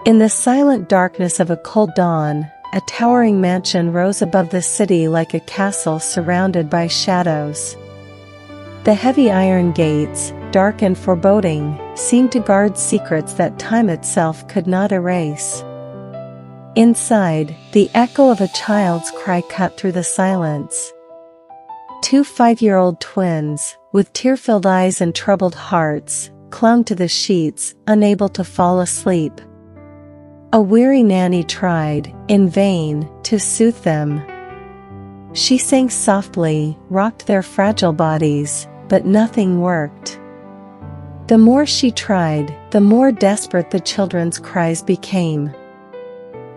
In the silent darkness of a cold dawn, a towering mansion rose above the city like a castle surrounded by shadows. The heavy iron gates, dark and foreboding, seemed to guard secrets that time itself could not erase. Inside, the echo of a child's cry cut through the silence. 2 5-year-old twins, with tear-filled eyes and troubled hearts, clung to the sheets, unable to fall asleep. A weary nanny tried, in vain, to soothe them. She sang softly, rocked their fragile bodies, but nothing worked. The more she tried, the more desperate the children's cries became.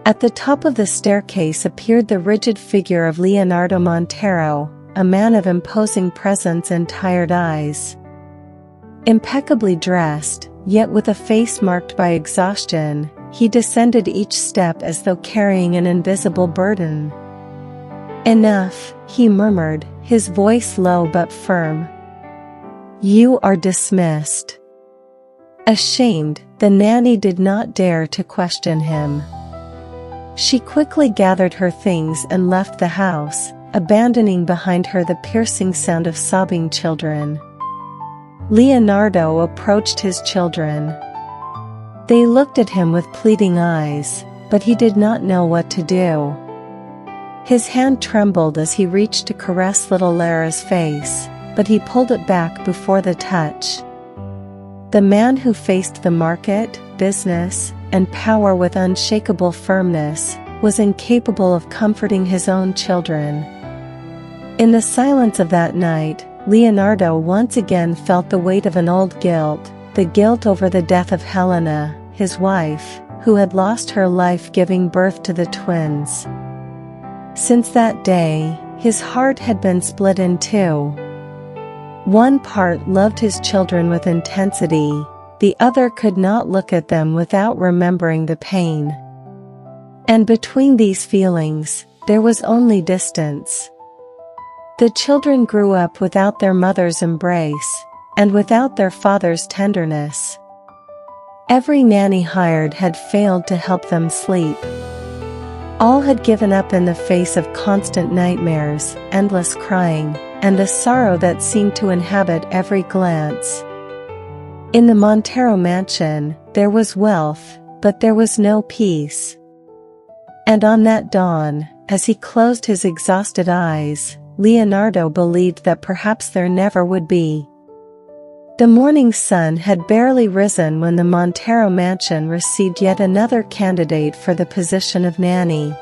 At the top of the staircase appeared the rigid figure of Leonardo Montero, a man of imposing presence and tired eyes. Impeccably dressed, yet with a face marked by exhaustion, he descended each step as though carrying an invisible burden. "Enough," he murmured, his voice low but firm. "You are dismissed." Ashamed, the nanny did not dare to question him. She quickly gathered her things and left the house, abandoning behind her the piercing sound of sobbing children. Leonardo approached his children. They looked at him with pleading eyes, but he did not know what to do. His hand trembled as he reached to caress little Clara's face, but he pulled it back before the touch. The man who faced the market, business, and power with unshakable firmness, was incapable of comforting his own children. In the silence of that night, Leonardo once again felt the weight of an old guilt, the guilt over the death of Helena, his wife, who had lost her life giving birth to the twins. Since that day, his heart had been split in two. One part loved his children with intensity, the other could not look at them without remembering the pain. And between these feelings, there was only distance. The children grew up without their mother's embrace, and without their father's tenderness. Every nanny hired had failed to help them sleep. All had given up in the face of constant nightmares, endless crying, and the sorrow that seemed to inhabit every glance. In the Montero mansion, there was wealth, but there was no peace. And on that dawn, as he closed his exhausted eyes, Leonardo believed that perhaps there never would be. The morning sun had barely risen when the Montero mansion received yet another candidate for the position of nanny.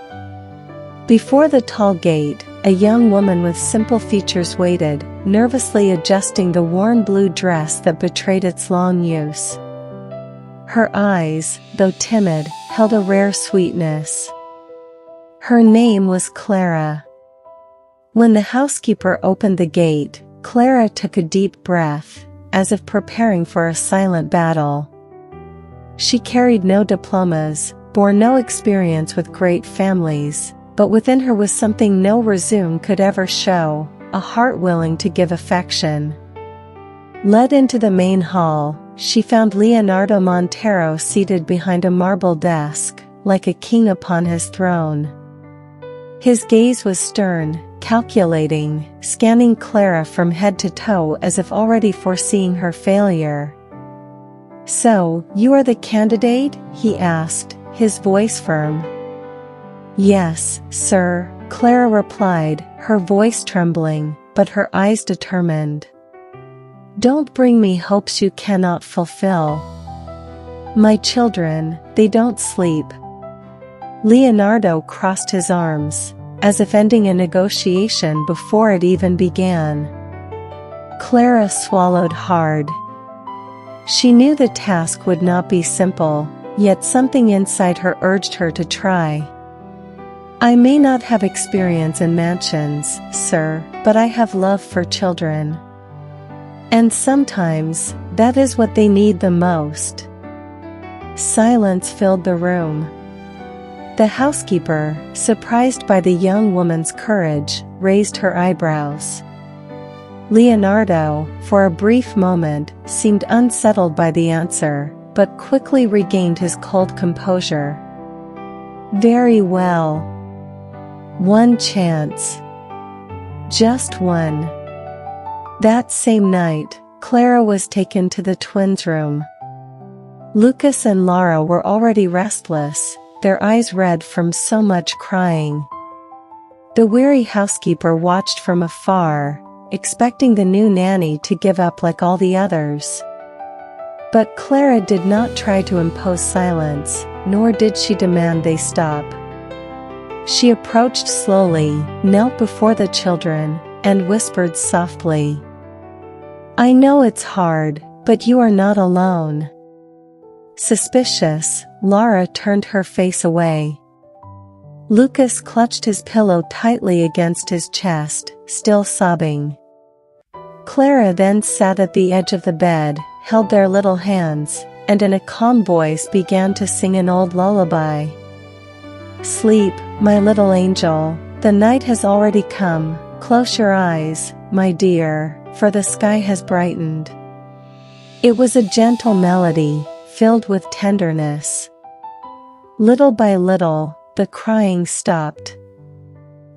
Before the tall gate, a young woman with simple features waited, nervously adjusting the worn blue dress that betrayed its long use. Her eyes, though timid, held a rare sweetness. Her name was Clara. When the housekeeper opened the gate, Clara took a deep breath, as if preparing for a silent battle. She carried no diplomas, bore no experience with great families, but within her was something no resume could ever show, a heart willing to give affection. Led into the main hall, she found Leonardo Montero seated behind a marble desk, like a king upon his throne. His gaze was stern, calculating, scanning Clara from head to toe as if already foreseeing her failure. "So, you are the candidate?" he asked, his voice firm. "Yes, sir," Clara replied, her voice trembling, but her eyes determined. "Don't bring me hopes you cannot fulfill. My children, they don't sleep." Leonardo crossed his arms, as if ending a negotiation before it even began. Clara swallowed hard. She knew the task would not be simple, yet something inside her urged her to try. "I may not have experience in mansions, sir, but I have love for children. And sometimes, that is what they need the most." Silence filled the room. The housekeeper, surprised by the young woman's courage, raised her eyebrows. Leonardo, for a brief moment, seemed unsettled by the answer, but quickly regained his cold composure. "Very well. One chance. Just one." That same night, Clara was taken to the twins' room. Lucas and Lara were already restless, their eyes red from so much crying. The weary housekeeper watched from afar, expecting the new nanny to give up like all the others. But Clara did not try to impose silence, nor did she demand they stop. She approached slowly, knelt before the children, and whispered softly, "I know it's hard, but you are not alone." Suspicious, Lara turned her face away. Lucas clutched his pillow tightly against his chest, still sobbing. Clara then sat at the edge of the bed, held their little hands, and in a calm voice began to sing an old lullaby. "Sleep, my little angel, the night has already come, close your eyes, my dear, for the sky has brightened." It was a gentle melody, filled with tenderness. Little by little, the crying stopped.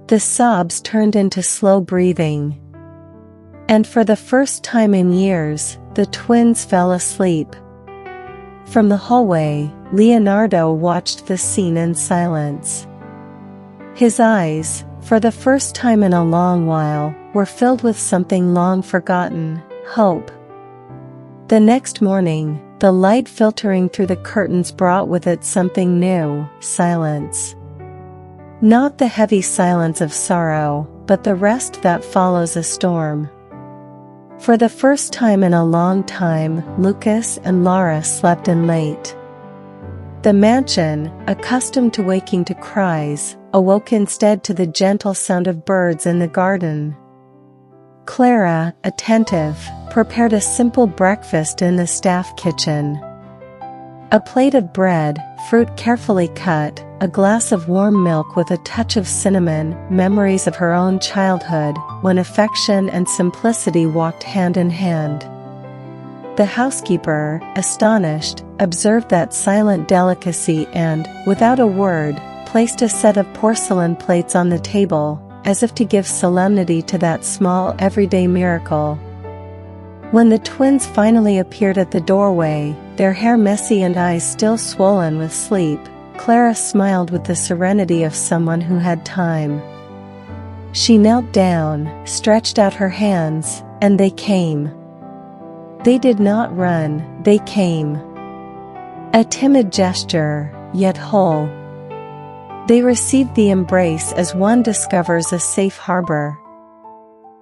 The sobs turned into slow breathing. And for the first time in years, the twins fell asleep. From the hallway, Leonardo watched the scene in silence. His eyes, for the first time in a long while, were filled with something long forgotten, hope. The next morning, the light filtering through the curtains brought with it something new, silence. Not the heavy silence of sorrow, but the rest that follows a storm. For the first time in a long time, Lucas and Lara slept in late. The mansion, accustomed to waking to cries, awoke instead to the gentle sound of birds in the garden. Clara, attentive, prepared a simple breakfast in the staff kitchen. A plate of bread, fruit carefully cut, a glass of warm milk with a touch of cinnamon, memories of her own childhood, when affection and simplicity walked hand in hand. The housekeeper, astonished, observed that silent delicacy and, without a word, placed a set of porcelain plates on the table, as if to give solemnity to that small everyday miracle. When the twins finally appeared at the doorway, their hair messy and eyes still swollen with sleep, Clara smiled with the serenity of someone who had time. She knelt down, stretched out her hands, and they came. They did not run, they came. A timid gesture, yet whole. They received the embrace as one discovers a safe harbor.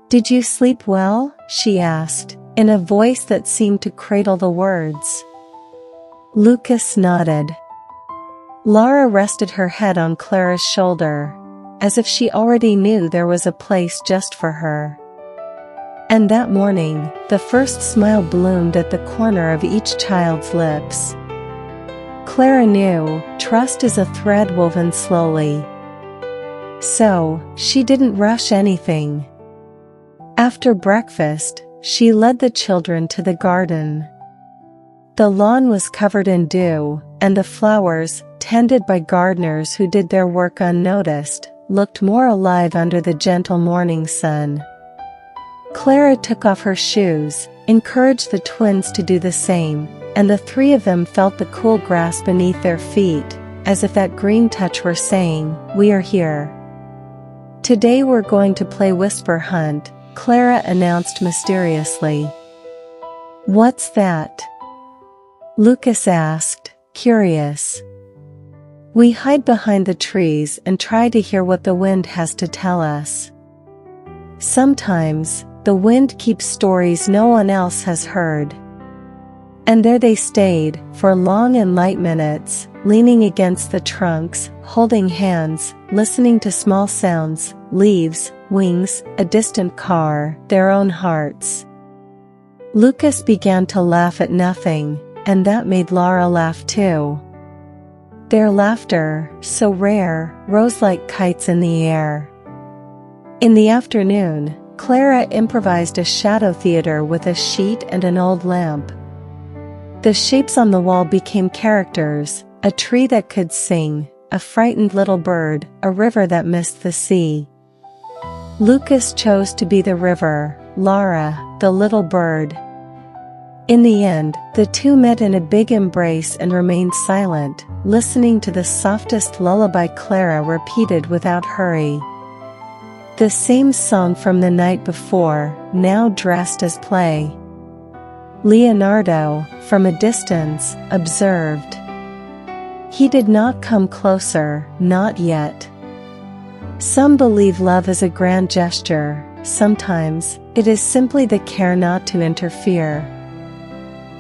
"Did you sleep well?" she asked, in a voice that seemed to cradle the words. Lucas nodded. Lara rested her head on Clara's shoulder, as if she already knew there was a place just for her. And that morning, the first smile bloomed at the corner of each child's lips. Clara knew, trust is a thread woven slowly. So, she didn't rush anything. After breakfast, she led the children to the garden. The lawn was covered in dew, and the flowers, tended by gardeners who did their work unnoticed, looked more alive under the gentle morning sun. Clara took off her shoes, encouraged the twins to do the same, and the three of them felt the cool grass beneath their feet, as if that green touch were saying, "We are here." "Today we're going to play Whisper Hunt," Clara announced mysteriously. "What's that?" Lucas asked, curious. "We hide behind the trees and try to hear what the wind has to tell us. Sometimes, the wind keeps stories no one else has heard." And there they stayed, for long and light minutes, leaning against the trunks, holding hands, listening to small sounds, leaves, wings, a distant car, their own hearts. Lucas began to laugh at nothing, and that made Lara laugh too. Their laughter, so rare, rose like kites in the air. In the afternoon, Clara improvised a shadow theater with a sheet and an old lamp. The shapes on the wall became characters, a tree that could sing, a frightened little bird, a river that missed the sea. Lucas chose to be the river, Lara, the little bird. In the end, the two met in a big embrace and remained silent, listening to the softest lullaby Clara repeated without hurry. The same song from the night before, now dressed as play. Leonardo, from a distance, observed. He did not come closer, not yet. Some believe love is a grand gesture, sometimes, it is simply the care not to interfere.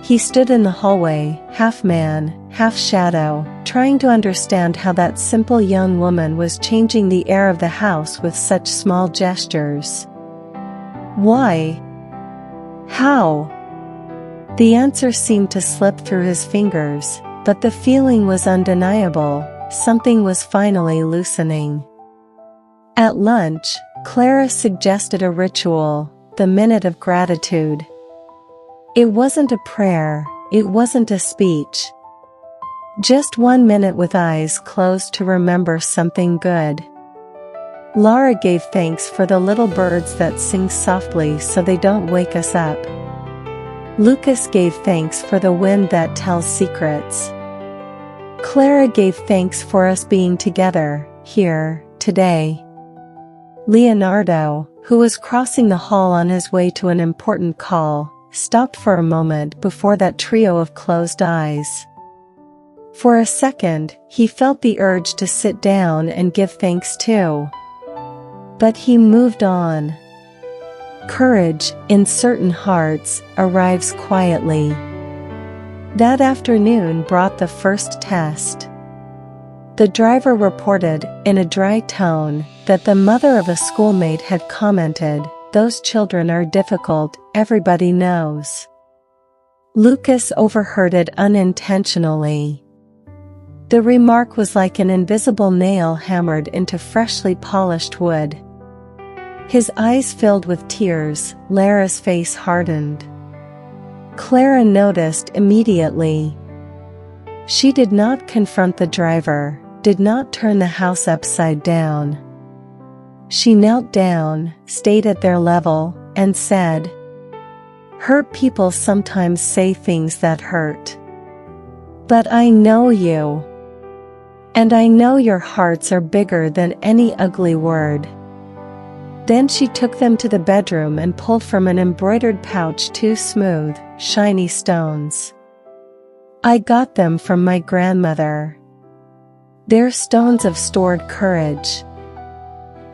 He stood in the hallway, half man, half shadow, trying to understand how that simple young woman was changing the air of the house with such small gestures. Why? How? The answer seemed to slip through his fingers, but the feeling was undeniable, something was finally loosening. At lunch, Clara suggested a ritual, the minute of gratitude. It wasn't a prayer, it wasn't a speech. Just 1 minute with eyes closed to remember something good. Lara gave thanks for the little birds that sing softly so they don't wake us up. Lucas gave thanks for the wind that tells secrets. Clara gave thanks for us being together, here, today. Leonardo, who was crossing the hall on his way to an important call, stopped for a moment before that trio of closed eyes. For a second, he felt the urge to sit down and give thanks too. But he moved on. Courage, in certain hearts, arrives quietly. That afternoon brought the first test. The driver reported, in a dry tone, that the mother of a schoolmate had commented, "Those children are difficult, everybody knows." Lucas overheard it unintentionally. The remark was like an invisible nail hammered into freshly polished wood. His eyes filled with tears, Lara's face hardened. Clara noticed immediately. She did not confront the driver, did not turn the house upside down. She knelt down, stayed at their level, and said, "Hurt people sometimes say things that hurt. But I know you. And I know your hearts are bigger than any ugly word." Then she took them to the bedroom and pulled from an embroidered pouch 2 smooth, shiny stones. "I got them from my grandmother. They're stones of stored courage.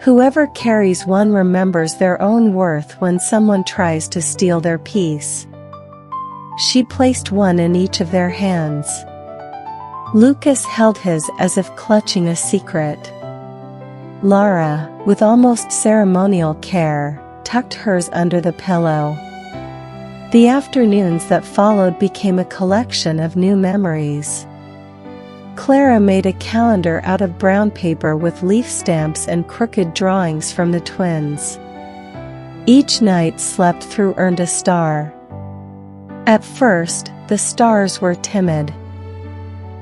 Whoever carries one remembers their own worth when someone tries to steal their peace." She placed one in each of their hands. Lucas held his as if clutching a secret. Lara, with almost ceremonial care, tucked hers under the pillow. The afternoons that followed became a collection of new memories. Clara made a calendar out of brown paper with leaf stamps and crooked drawings from the twins. Each night slept through earned a star. At first, the stars were timid.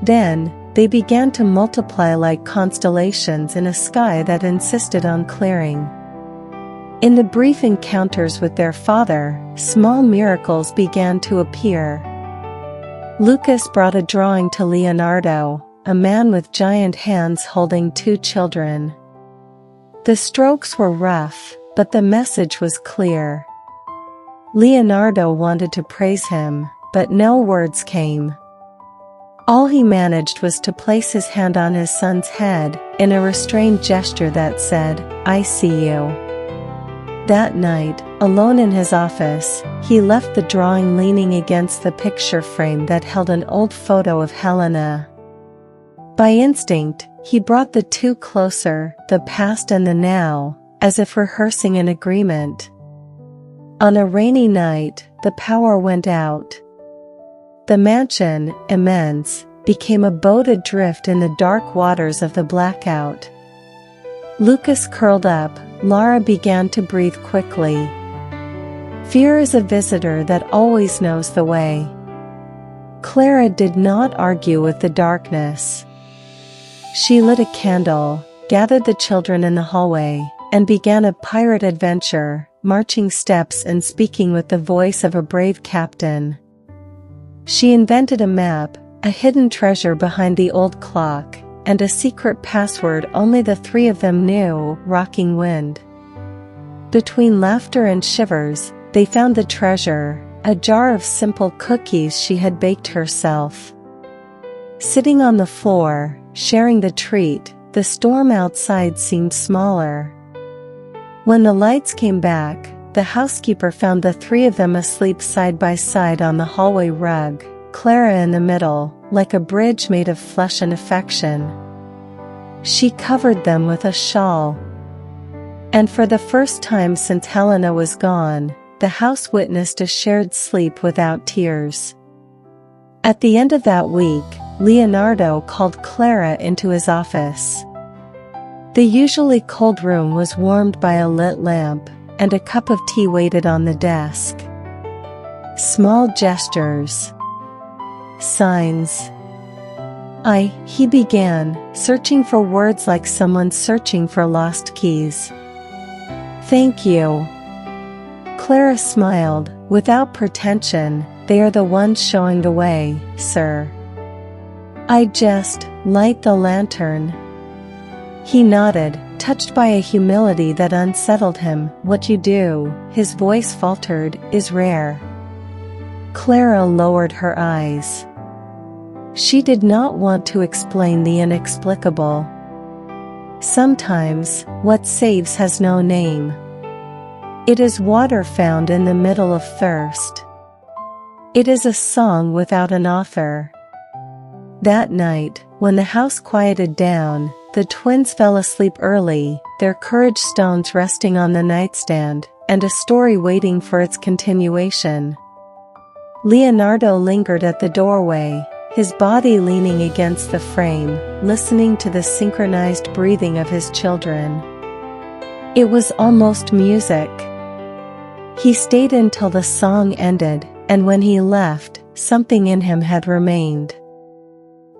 Then, they began to multiply like constellations in a sky that insisted on clearing. In the brief encounters with their father, small miracles began to appear. Lucas brought a drawing to Leonardo, a man with giant hands holding 2 children. The strokes were rough, but the message was clear. Leonardo wanted to praise him, but no words came. All he managed was to place his hand on his son's head, in a restrained gesture that said, "I see you." That night, alone in his office, he left the drawing leaning against the picture frame that held an old photo of Helena. By instinct, he brought the two closer, the past and the now, as if rehearsing an agreement. On a rainy night, the power went out. The mansion, immense, became a boat adrift in the dark waters of the blackout. Lucas curled up, Lara began to breathe quickly. Fear is a visitor that always knows the way. Clara did not argue with the darkness. She lit a candle, gathered the children in the hallway, and began a pirate adventure, marching steps and speaking with the voice of a brave captain. She invented a map, a hidden treasure behind the old clock, and a secret password only the three of them knew, rocking wind. Between laughter and shivers, they found the treasure, a jar of simple cookies she had baked herself. Sitting on the floor, sharing the treat, the storm outside seemed smaller. When the lights came back, the housekeeper found the three of them asleep side by side on the hallway rug, Clara in the middle, like a bridge made of flesh and affection. She covered them with a shawl. And for the first time since Helena was gone, the house witnessed a shared sleep without tears. At the end of that week, Leonardo called Clara into his office. The usually cold room was warmed by a lit lamp, and a cup of tea waited on the desk. Small gestures. Signs. He began, searching for words like someone searching for lost keys. Thank you. Clara smiled, without pretension. They are the ones showing the way, sir. I just light the lantern. He nodded, touched by a humility that unsettled him. What you do, his voice faltered, is rare. Clara lowered her eyes. She did not want to explain the inexplicable. Sometimes, what saves has no name. It is water found in the middle of thirst. It is a song without an author. That night, when the house quieted down, the twins fell asleep early, their courage stones resting on the nightstand, and a story waiting for its continuation. Leonardo lingered at the doorway, his body leaning against the frame, listening to the synchronized breathing of his children. It was almost music. He stayed until the song ended, and when he left, something in him had remained.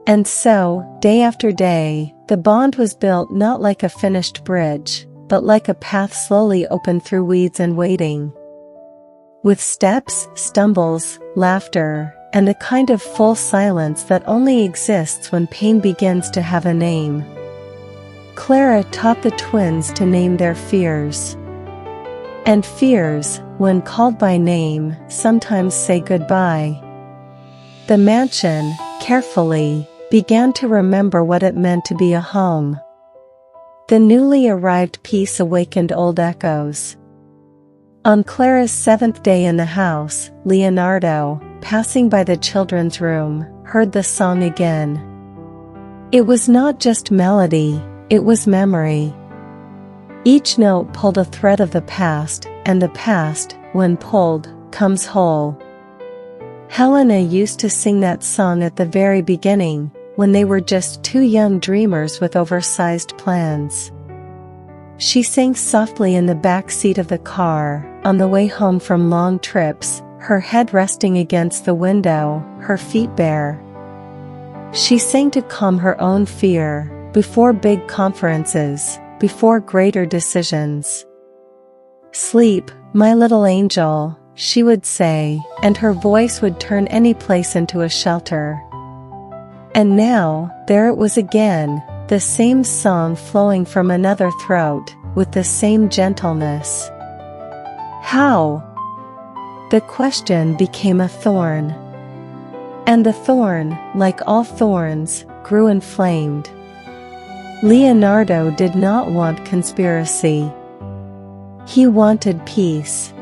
And so, day after day, the bond was built not like a finished bridge, but like a path slowly opened through weeds and waiting. With steps, stumbles, laughter, and a kind of full silence that only exists when pain begins to have a name. Clara taught the twins to name their fears. And fears, when called by name, sometimes say goodbye. The mansion, carefully, began to remember what it meant to be a home. The newly arrived peace awakened old echoes. On Clara's 7th day in the house, Leonardo, passing by the children's room, heard the song again. It was not just melody, it was memory. Each note pulled a thread of the past, and the past, when pulled, comes whole. Helena used to sing that song at the very beginning, when they were just two young dreamers with oversized plans. She sang softly in the back seat of the car, on the way home from long trips, her head resting against the window, her feet bare. She sang to calm her own fear, before big conferences, before greater decisions. Sleep, my little angel, she would say, and her voice would turn any place into a shelter. And now, there it was again, the same song flowing from another throat, with the same gentleness. How? The question became a thorn. And the thorn, like all thorns, grew inflamed. Leonardo did not want conspiracy. He wanted peace.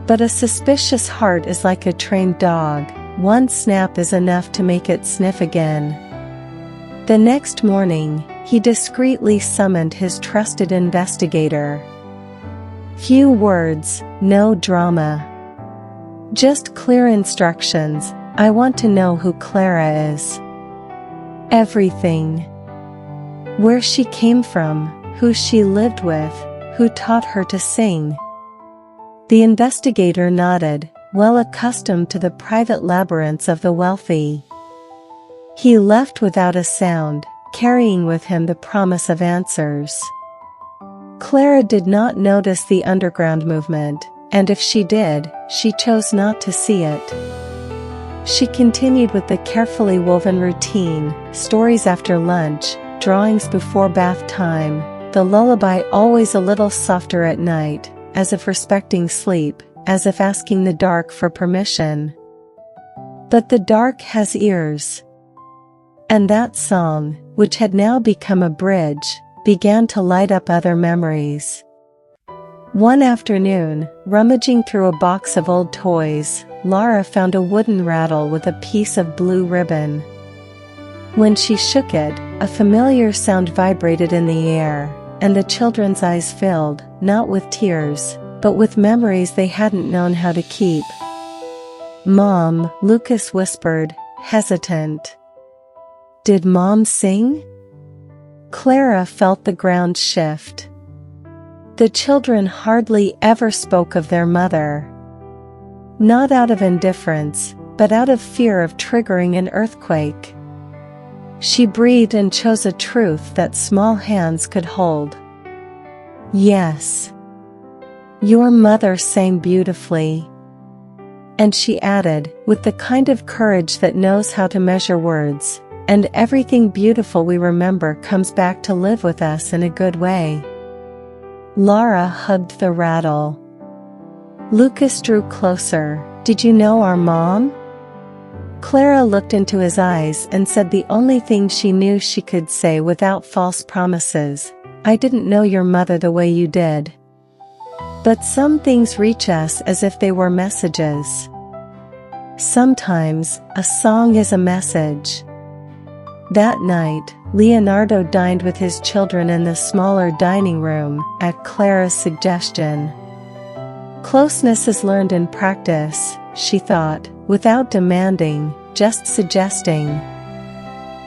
But a suspicious heart is like a trained dog, one snap is enough to make it sniff again. The next morning, he discreetly summoned his trusted investigator. Few words, no drama. Just clear instructions. I want to know who Clara is. Everything. Where she came from, who she lived with, who taught her to sing. The investigator nodded, well accustomed to the private labyrinths of the wealthy. He left without a sound, carrying with him the promise of answers. Clara did not notice the underground movement, and if she did, she chose not to see it. She continued with the carefully woven routine, stories after lunch, drawings before bath time, the lullaby always a little softer at night, as if respecting sleep, as if asking the dark for permission. But the dark has ears. And that song, which had now become a bridge, began to light up other memories. One afternoon, rummaging through a box of old toys, Lara found a wooden rattle with a piece of blue ribbon. When she shook it, a familiar sound vibrated in the air, and the children's eyes filled, not with tears, but with memories they hadn't known how to keep. "Mom," Lucas whispered, hesitant. "Did Mom sing?" Clara felt the ground shift. The children hardly ever spoke of their mother. Not out of indifference, but out of fear of triggering an earthquake. She breathed and chose a truth that small hands could hold. "Yes. Your mother sang beautifully." And she added, with the kind of courage that knows how to measure words, "And everything beautiful we remember comes back to live with us in a good way." Lara hugged the rattle. Lucas drew closer. "Did you know our mom?" Clara looked into his eyes and said the only thing she knew she could say without false promises, "I didn't know your mother the way you did. But some things reach us as if they were messages. Sometimes, a song is a message." That night, Leonardo dined with his children in the smaller dining room, at Clara's suggestion. Closeness is learned in practice, she thought, without demanding, just suggesting.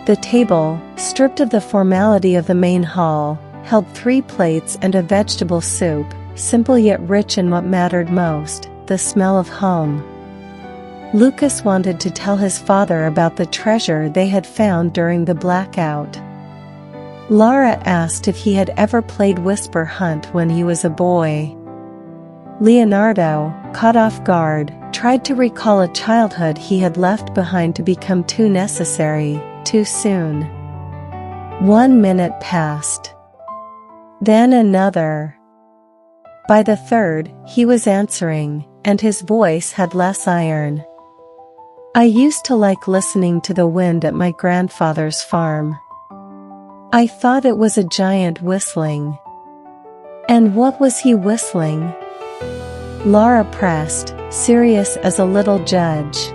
The table, stripped of the formality of the main hall, held 3 plates and a vegetable soup, simple yet rich in what mattered most, the smell of home. Lucas wanted to tell his father about the treasure they had found during the blackout. Lara asked if he had ever played whisper hunt when he was a boy. Leonardo, caught off guard, tried to recall a childhood he had left behind to become too necessary, too soon. 1 minute passed. Then another. By the third, he was answering, and his voice had less iron. "I used to like listening to the wind at my grandfather's farm. I thought it was a giant whistling." "And what was he whistling?" Lara pressed, serious as a little judge.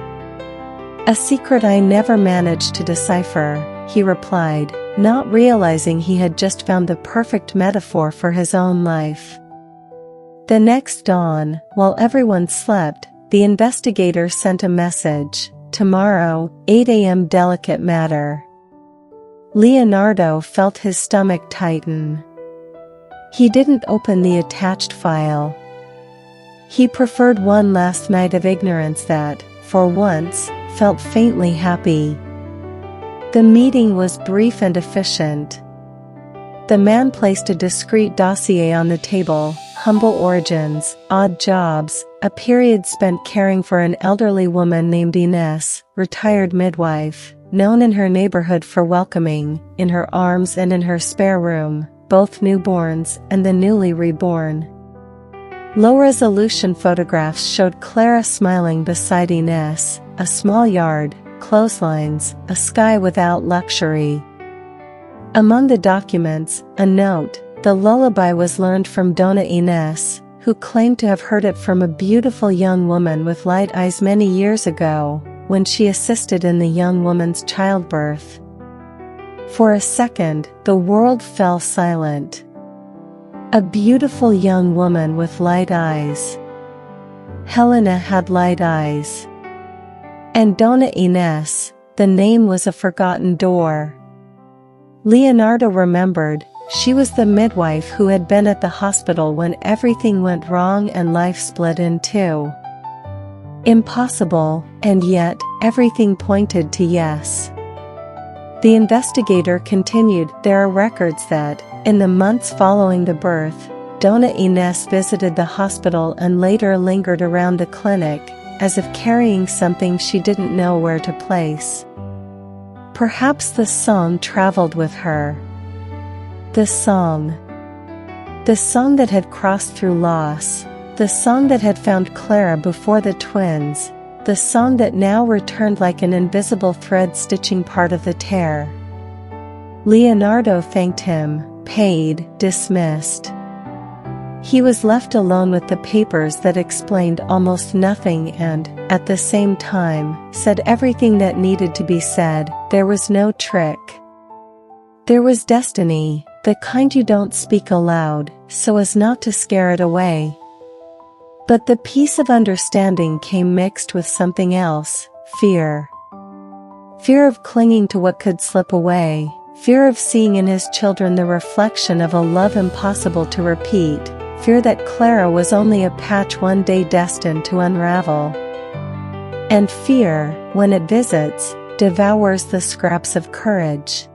"A secret I never managed to decipher," he replied, not realizing he had just found the perfect metaphor for his own life. The next dawn, while everyone slept, the investigator sent a message, "Tomorrow, 8 a.m. delicate matter." Leonardo felt his stomach tighten. He didn't open the attached file. He preferred one last night of ignorance that, for once, felt faintly happy. The meeting was brief and efficient. The man placed a discreet dossier on the table: humble origins, odd jobs, a period spent caring for an elderly woman named Ines, retired midwife, known in her neighborhood for welcoming, in her arms and in her spare room, both newborns and the newly reborn. Low-resolution photographs showed Clara smiling beside Ines, a small yard, clotheslines, a sky without luxury. Among the documents, a note: the lullaby was learned from Dona Ines, who claimed to have heard it from a beautiful young woman with light eyes many years ago, when she assisted in the young woman's childbirth. For a second, the world fell silent. A beautiful young woman with light eyes. Helena had light eyes. And Dona Ines, the name was a forgotten door. Leonardo remembered, she was the midwife who had been at the hospital when everything went wrong and life split in two. Impossible, and yet, everything pointed to yes. The investigator continued, there are records that, in the months following the birth, Dona Inés visited the hospital and later lingered around the clinic, as if carrying something she didn't know where to place. Perhaps the song traveled with her. The song that had crossed through loss, the song that had found Clara before the twins, the song that now returned like an invisible thread stitching part of the tear. Leonardo thanked him, paid, dismissed. He was left alone with the papers that explained almost nothing and, at the same time, said everything that needed to be said. There was no trick. There was destiny, the kind you don't speak aloud, so as not to scare it away. But the peace of understanding came mixed with something else, fear. Fear of clinging to what could slip away, fear of seeing in his children the reflection of a love impossible to repeat, fear that Clara was only a patch one day destined to unravel. And fear, when it visits, devours the scraps of courage.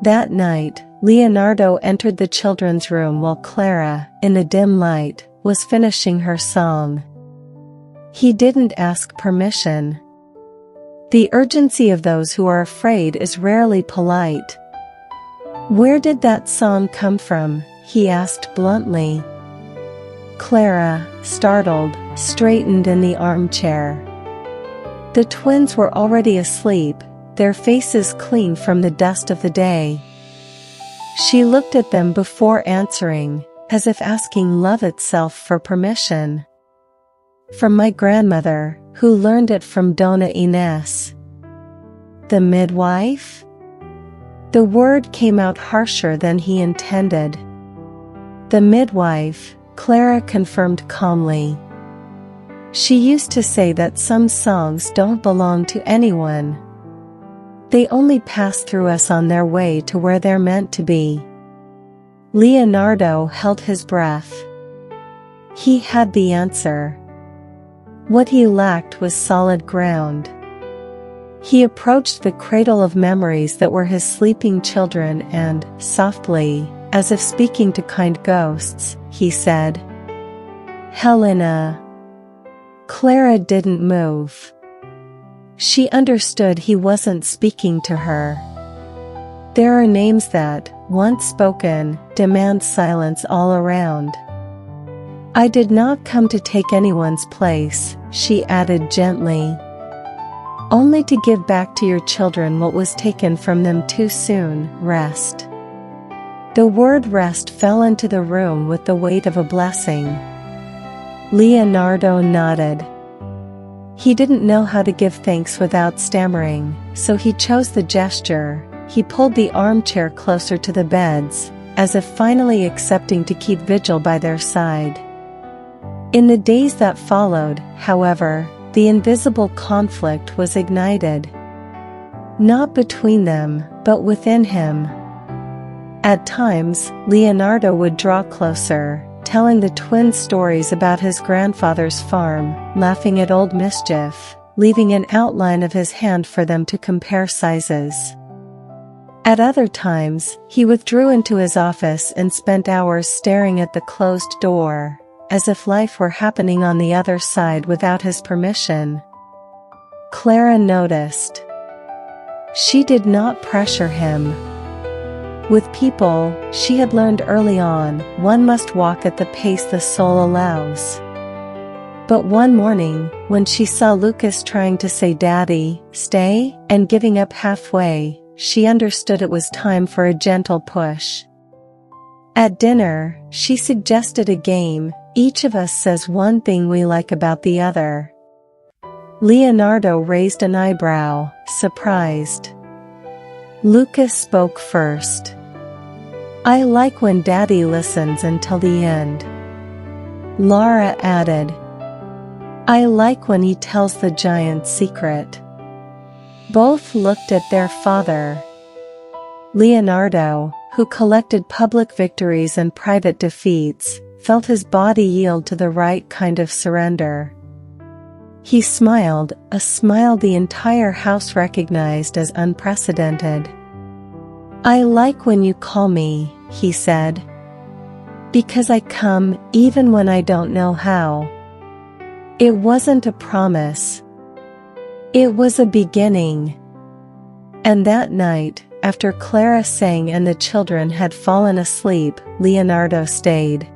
That night, Leonardo entered the children's room while Clara, in the dim light, was finishing her song. He didn't ask permission. The urgency of those who are afraid is rarely polite. Where did that song come from? He asked bluntly. Clara, startled, straightened in the armchair. The twins were already asleep, their faces clean from the dust of the day. She looked at them before answering, as if asking love itself for permission. From my grandmother, who learned it from Dona Inés. The midwife? The word came out harsher than he intended. The midwife, Clara confirmed calmly. She used to say that some songs don't belong to anyone. They only pass through us on their way to where they're meant to be. Leonardo held his breath. He had the answer. What he lacked was solid ground. He approached the cradle of memories that were his sleeping children and, softly, as if speaking to kind ghosts, he said, Helena. Clara didn't move. She understood he wasn't speaking to her. There are names that, once spoken, demand silence all around. I did not come to take anyone's place, she added gently. Only to give back to your children what was taken from them too soon, rest. The word rest fell into the room with the weight of a blessing. Leonardo nodded. He didn't know how to give thanks without stammering, so he chose the gesture. He pulled the armchair closer to the beds, as if finally accepting to keep vigil by their side. In the days that followed, however, the invisible conflict was ignited. Not between them, but within him. At times, Leonardo would draw closer, telling the twins stories about his grandfather's farm, laughing at old mischief, leaving an outline of his hand for them to compare sizes. At other times, he withdrew into his office and spent hours staring at the closed door, as if life were happening on the other side without his permission. Clara noticed. She did not pressure him. With people, she had learned early on, one must walk at the pace the soul allows. But one morning, when she saw Lucas trying to say "Daddy, stay," and giving up halfway, she understood it was time for a gentle push. At dinner, she suggested a game. Each of us says one thing we like about the other. Leonardo raised an eyebrow, surprised. Lucas spoke first. I like when Daddy listens until the end. Lara added. I like when he tells the giant secret. Both looked at their father. Leonardo, who collected public victories and private defeats, felt his body yield to the right kind of surrender. He smiled, a smile the entire house recognized as unprecedented. "I like when you call me," he said. "Because I come, even when I don't know how." It wasn't a promise. It was a beginning. And that night, after Clara sang and the children had fallen asleep, Leonardo stayed.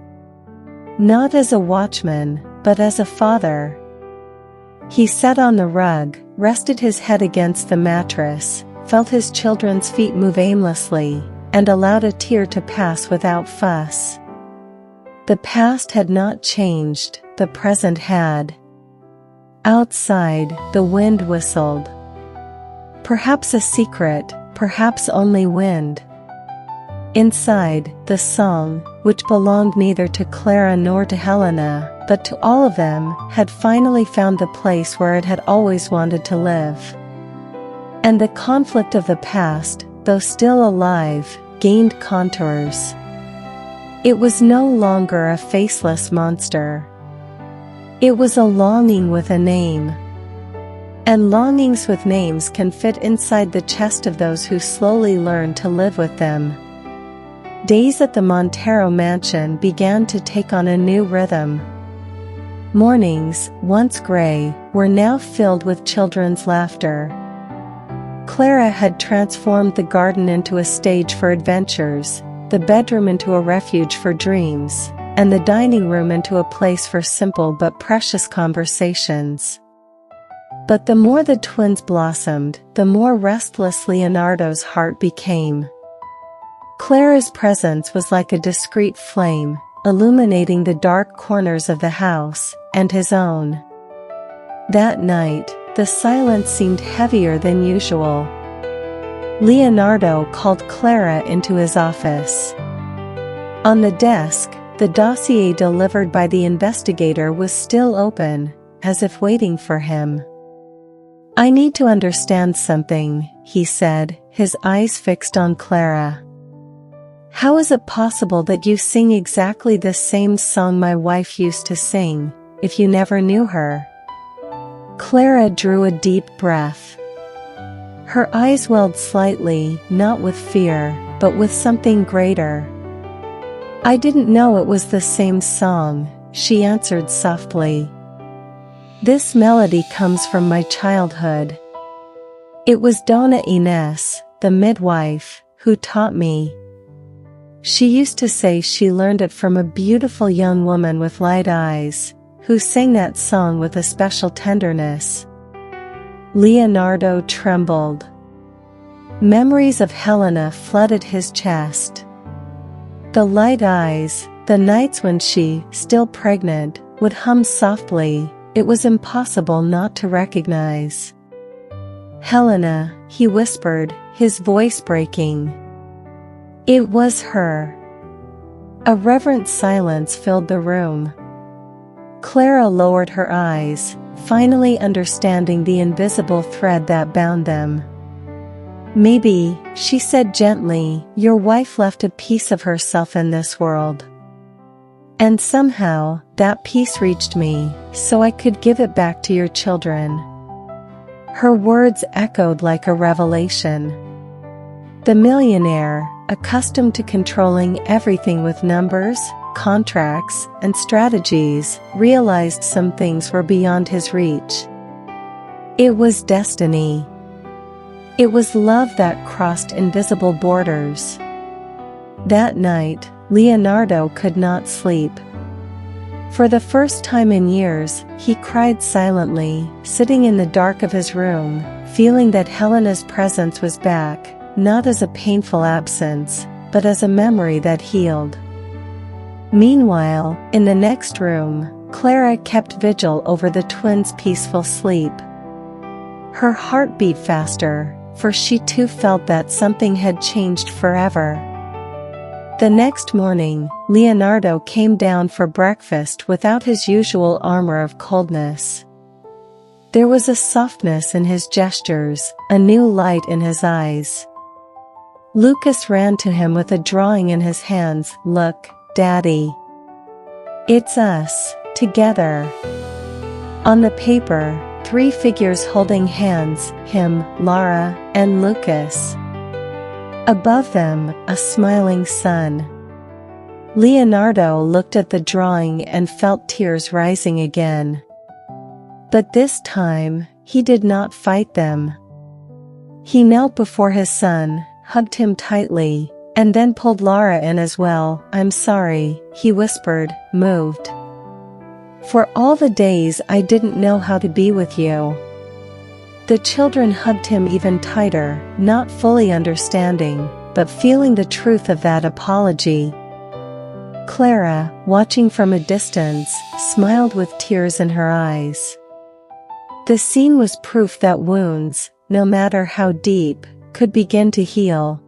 Not as a watchman, but as a father. He sat on the rug, rested his head against the mattress, felt his children's feet move aimlessly, and allowed a tear to pass without fuss. The past had not changed, the present had. Outside, the wind whistled. Perhaps a secret, perhaps only wind. Inside, the song, which belonged neither to Clara nor to Helena, but to all of them, had finally found the place where it had always wanted to live. And the conflict of the past, though still alive, gained contours. It was no longer a faceless monster. It was a longing with a name. And longings with names can fit inside the chest of those who slowly learn to live with them. Days at the Montero mansion began to take on a new rhythm. Mornings, once gray, were now filled with children's laughter. Clara had transformed the garden into a stage for adventures, the bedroom into a refuge for dreams, and the dining room into a place for simple but precious conversations. But the more the twins blossomed, the more restless Leonardo's heart became. Clara's presence was like a discreet flame, illuminating the dark corners of the house, and his own. That night, the silence seemed heavier than usual. Leonardo called Clara into his office. On the desk, the dossier delivered by the investigator was still open, as if waiting for him. "I need to understand something," he said, his eyes fixed on Clara. "How is it possible that you sing exactly the same song my wife used to sing, if you never knew her?" Clara drew a deep breath. Her eyes welled slightly, not with fear, but with something greater. "I didn't know it was the same song," she answered softly. "This melody comes from my childhood. It was Donna Ines, the midwife, who taught me. She used to say she learned it from a beautiful young woman with light eyes, who sang that song with a special tenderness." Leonardo trembled. Memories of Helena flooded his chest. The light eyes, the nights when she, still pregnant, would hum softly, it was impossible not to recognize. "Helena," he whispered, his voice breaking. It was her. A reverent silence filled the room. Clara lowered her eyes, finally understanding the invisible thread that bound them. "Maybe," she said gently, "your wife left a piece of herself in this world. And somehow, that piece reached me, so I could give it back to your children." Her words echoed like a revelation. The millionaire, accustomed to controlling everything with numbers, contracts, and strategies, realized some things were beyond his reach. It was destiny. It was love that crossed invisible borders. That night, Leonardo could not sleep. For the first time in years, he cried silently, sitting in the dark of his room, feeling that Helena's presence was back, not as a painful absence, but as a memory that healed. Meanwhile, in the next room, Clara kept vigil over the twins' peaceful sleep. Her heart beat faster, for she too felt that something had changed forever. The next morning, Leonardo came down for breakfast without his usual armor of coldness. There was a softness in his gestures, a new light in his eyes. Lucas ran to him with a drawing in his hands. "Look, Daddy. It's us, together." On the paper, 3 figures holding hands, him, Lara, and Lucas. Above them, a smiling sun. Leonardo looked at the drawing and felt tears rising again. But this time, he did not fight them. He knelt before his son, hugged him tightly, and then pulled Lara in as well. "I'm sorry," he whispered, moved. "For all the days I didn't know how to be with you." The children hugged him even tighter, not fully understanding, but feeling the truth of that apology. Clara, watching from a distance, smiled with tears in her eyes. The scene was proof that wounds, no matter how deep, could begin to heal.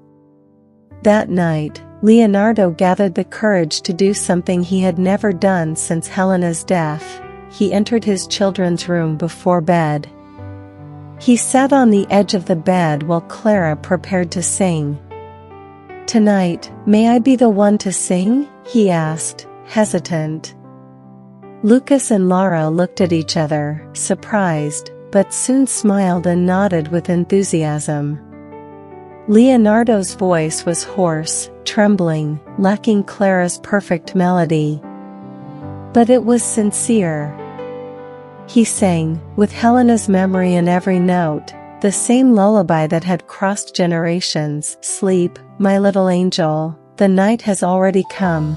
That night, Leonardo gathered the courage to do something he had never done since Helena's death. He entered his children's room before bed. He sat on the edge of the bed while Clara prepared to sing. "Tonight, may I be the one to sing?" he asked, hesitant. Lucas and Lara looked at each other, surprised, but soon smiled and nodded with enthusiasm. Leonardo's voice was hoarse, trembling, lacking Clara's perfect melody. But it was sincere. He sang, with Helena's memory in every note, the same lullaby that had crossed generations. "Sleep, my little angel, the night has already come."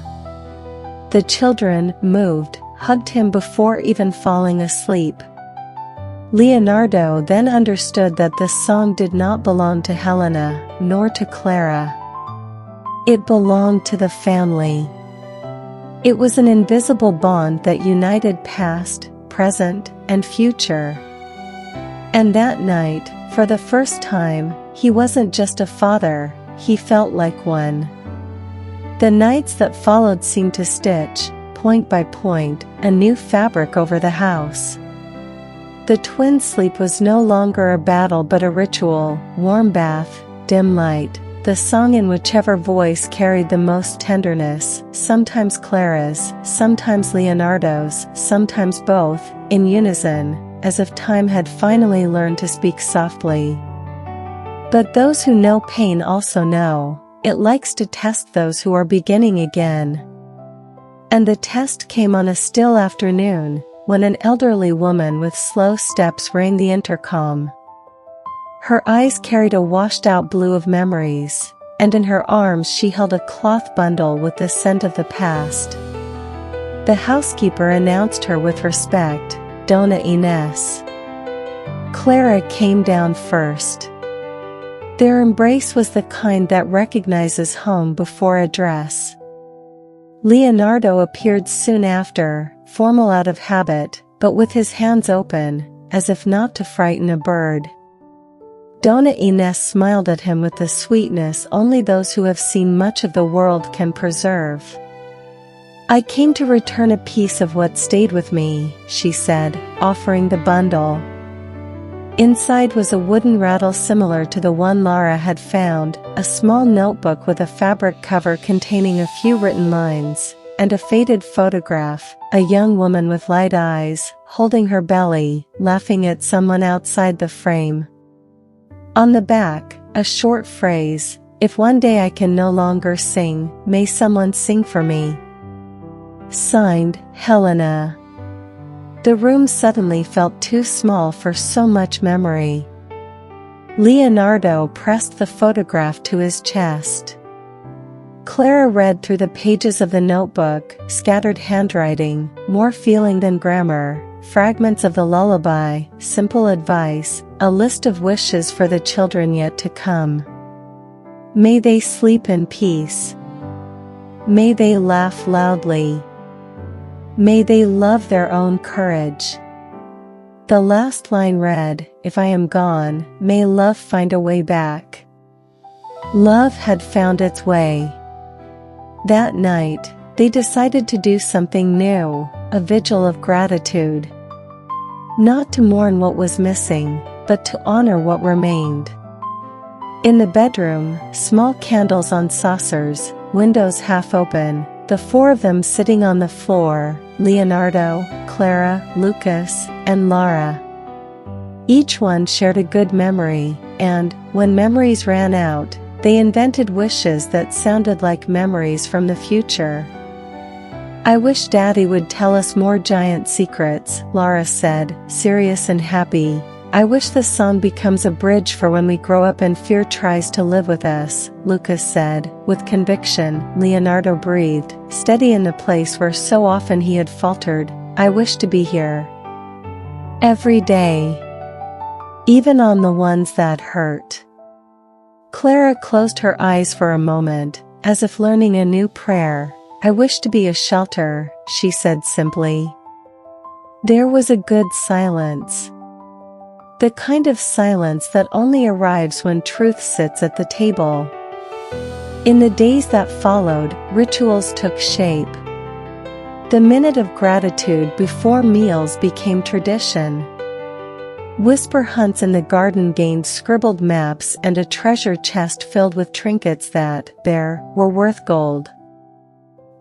The children, moved, hugged him before even falling asleep. Leonardo then understood that the song did not belong to Helena, nor to Clara. It belonged to the family. It was an invisible bond that united past, present, and future. And that night, for the first time, he wasn't just a father, he felt like one. The nights that followed seemed to stitch, point by point, a new fabric over the house. The twins' sleep was no longer a battle but a ritual: warm bath, dim light, the song in whichever voice carried the most tenderness, sometimes Clara's, sometimes Leonardo's, sometimes both, in unison, as if time had finally learned to speak softly. But those who know pain also know, it likes to test those who are beginning again. And the test came on a still afternoon, when an elderly woman with slow steps rang the intercom. Her eyes carried a washed-out blue of memories, and in her arms she held a cloth bundle with the scent of the past. The housekeeper announced her with respect, "Dona Inés." Clara came down first. Their embrace was the kind that recognizes home before address. Leonardo appeared soon after, formal out of habit, but with his hands open, as if not to frighten a bird. Dona Inés smiled at him with the sweetness only those who have seen much of the world can preserve. "I came to return a piece of what stayed with me," she said, offering the bundle. Inside was a wooden rattle similar to the one Lara had found, a small notebook with a fabric cover containing a few written lines, and a faded photograph, a young woman with light eyes, holding her belly, laughing at someone outside the frame. On the back, a short phrase, "If one day I can no longer sing, may someone sing for me." Signed, Helena. The room suddenly felt too small for so much memory. Leonardo pressed the photograph to his chest. Clara read through the pages of the notebook, scattered handwriting, more feeling than grammar, fragments of the lullaby, simple advice, a list of wishes for the children yet to come. May they sleep in peace. May they laugh loudly. May they love their own courage. The last line read, "If I am gone, may love find a way back." Love had found its way. That night, they decided to do something new, a vigil of gratitude. Not to mourn what was missing, but to honor what remained. In the bedroom, small candles on saucers, windows half open, the four of them sitting on the floor, Leonardo, Clara, Lucas, and Lara. Each one shared a good memory, and, when memories ran out, they invented wishes that sounded like memories from the future. "I wish Daddy would tell us more giant secrets," Lara said, serious and happy. "I wish the song becomes a bridge for when we grow up and fear tries to live with us," Lucas said, with conviction. Leonardo breathed, steady in the place where so often he had faltered. "I wish to be here. Every day. Even on the ones that hurt." Clara closed her eyes for a moment, as if learning a new prayer. "I wish to be a shelter," she said simply. There was a good silence. The kind of silence that only arrives when truth sits at the table. In the days that followed, rituals took shape. The minute of gratitude before meals became tradition. Whisper hunts in the garden gained scribbled maps and a treasure chest filled with trinkets that, there, were worth gold.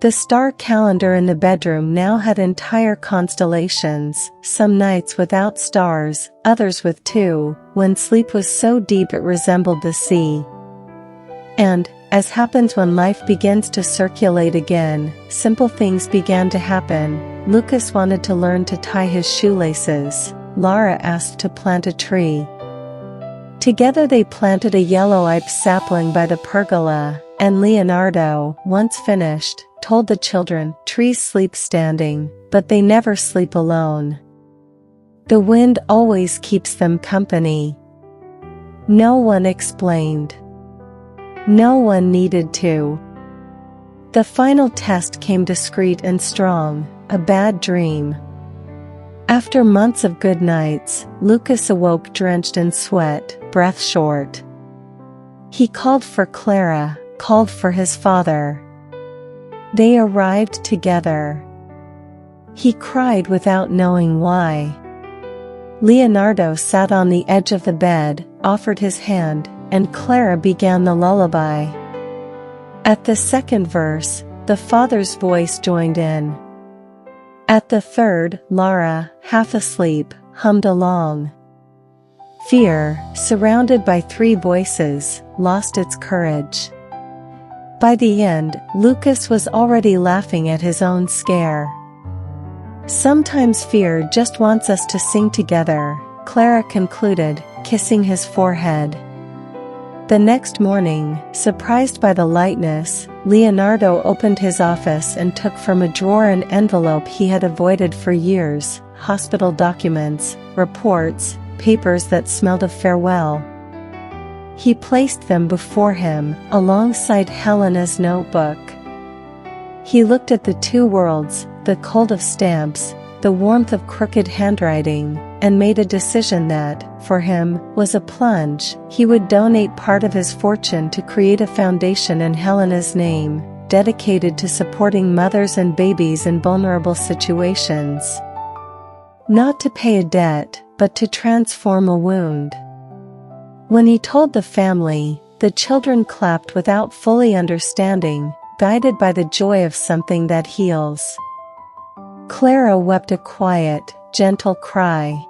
The star calendar in the bedroom now had entire constellations, some nights without stars, others with two, when sleep was so deep it resembled the sea. And, as happens when life begins to circulate again, simple things began to happen. Lucas wanted to learn to tie his shoelaces. Lara asked to plant a tree. Together they planted a yellow-eyed sapling by the pergola, and Leonardo, once finished, told the children, "Trees sleep standing, but they never sleep alone. The wind always keeps them company." No one explained. No one needed to. The final test came discreet and strong, a bad dream. After months of good nights, Lucas awoke drenched in sweat, breath short. He called for Clara, called for his father. They arrived together. He cried without knowing why. Leonardo sat on the edge of the bed, offered his hand, and Clara began the lullaby. At the second verse, the father's voice joined in. At the third, Lara, half asleep, hummed along. Fear, surrounded by three voices, lost its courage. By the end, Lucas was already laughing at his own scare. "Sometimes fear just wants us to sing together," Clara concluded, kissing his forehead. The next morning, surprised by the lightness, Leonardo opened his office and took from a drawer an envelope he had avoided for years, hospital documents, reports, papers that smelled of farewell. He placed them before him, alongside Helena's notebook. He looked at the two worlds, the cold of stamps, the warmth of crooked handwriting, and made a decision that, for him, was a plunge. He would donate part of his fortune to create a foundation in Helena's name, dedicated to supporting mothers and babies in vulnerable situations. Not to pay a debt, but to transform a wound. When he told the family, the children clapped without fully understanding, guided by the joy of something that heals. Clara wept a quiet, gentle cry.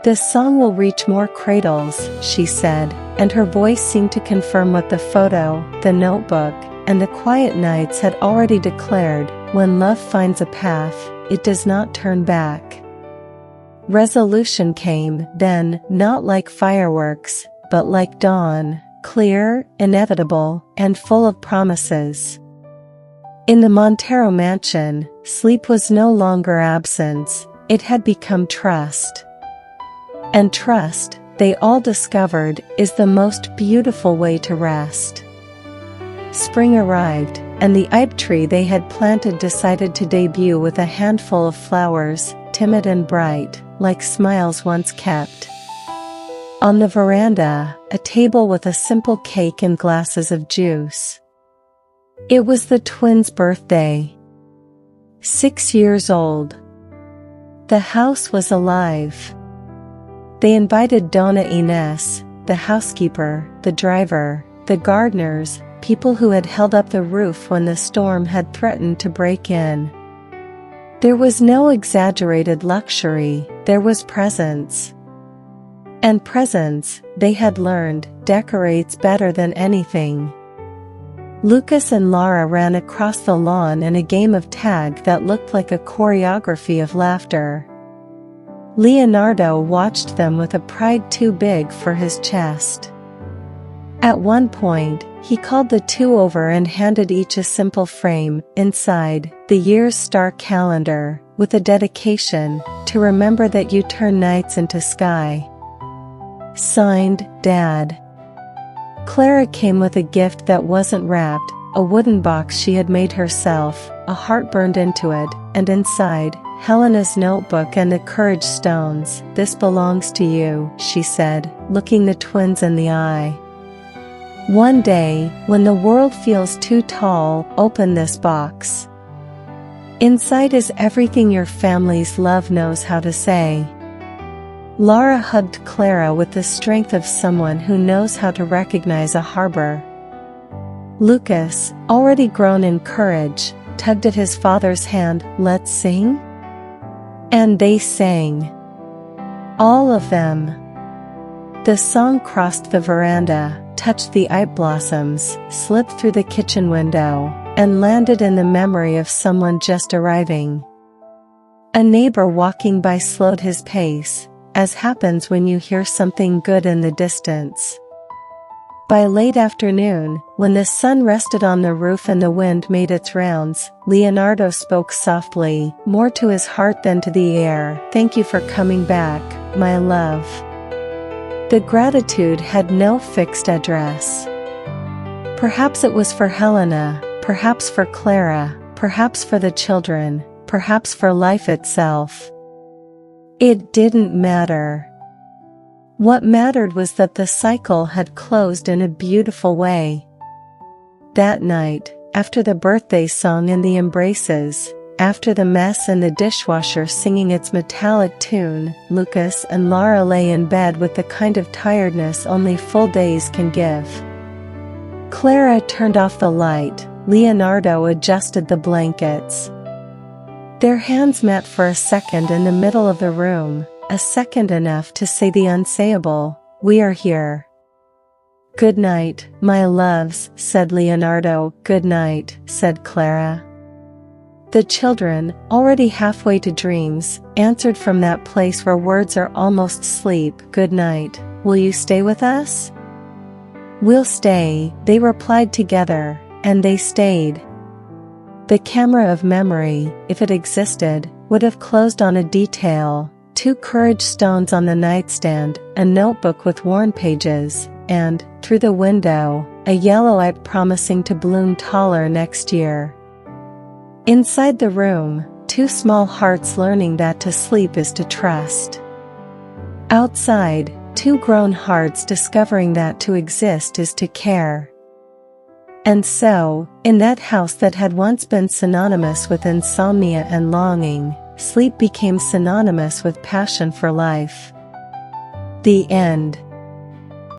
"This song will reach more cradles," she said, and her voice seemed to confirm what the photo, the notebook, and the quiet nights had already declared: when love finds a path, it does not turn back. Resolution came, then, not like fireworks, but like dawn, clear, inevitable, and full of promises. In the Montero mansion, sleep was no longer absence, it had become trust. And trust, they all discovered, is the most beautiful way to rest. Spring arrived, and the ipe tree they had planted decided to debut with a handful of flowers, timid and bright, like smiles once kept. On the veranda, a table with a simple cake and glasses of juice. It was the twins' birthday. 6 years old. The house was alive. They invited Donna Inés, the housekeeper, the driver, the gardeners, people who had held up the roof when the storm had threatened to break in. There was no exaggerated luxury, there was presence. And presence, they had learned, decorates better than anything. Lucas and Lara ran across the lawn in a game of tag that looked like a choreography of laughter. Leonardo watched them with a pride too big for his chest. At one point, he called the two over and handed each a simple frame, inside, the year's star calendar, with a dedication, to remember that you turn nights into sky. Signed, Dad. Clara came with a gift that wasn't wrapped, a wooden box she had made herself, a heart burned into it, and inside, Helena's notebook and the courage stones. This belongs to you, she said, looking the twins in the eye. One day, when the world feels too tall, open this box. Inside is everything your family's love knows how to say. Lara hugged Clara with the strength of someone who knows how to recognize a harbor. Lucas, already grown in courage, tugged at his father's hand. Let's sing? And they sang. All of them. The song crossed the veranda, touched the ipe blossoms, slipped through the kitchen window, and landed in the memory of someone just arriving. A neighbor walking by slowed his pace, as happens when you hear something good in the distance. By late afternoon, when the sun rested on the roof and the wind made its rounds, Leonardo spoke softly, more to his heart than to the air. Thank you for coming back, my love. The gratitude had no fixed address. Perhaps it was for Helena, perhaps for Clara, perhaps for the children, perhaps for life itself. It didn't matter. What mattered was that the cycle had closed in a beautiful way. That night, after the birthday song and the embraces, after the mess and the dishwasher singing its metallic tune, Lucas and Lara lay in bed with the kind of tiredness only full days can give. Clara turned off the light, Leonardo adjusted the blankets. Their hands met for a second in the middle of the room, a second enough to say the unsayable, we are here. Good night, my loves, said Leonardo. Good night, said Clara. The children, already halfway to dreams, answered from that place where words are almost sleep. Good night, will you stay with us? We'll stay, they replied together, and they stayed. The camera of memory, if it existed, would have closed on a detail, 2 courage stones on the nightstand, a notebook with worn pages, and, through the window, a yellow ipe promising to bloom taller next year. Inside the room, 2 small hearts learning that to sleep is to trust. Outside, 2 grown hearts discovering that to exist is to care. And so, in that house that had once been synonymous with insomnia and longing, sleep became synonymous with passion for life. The end.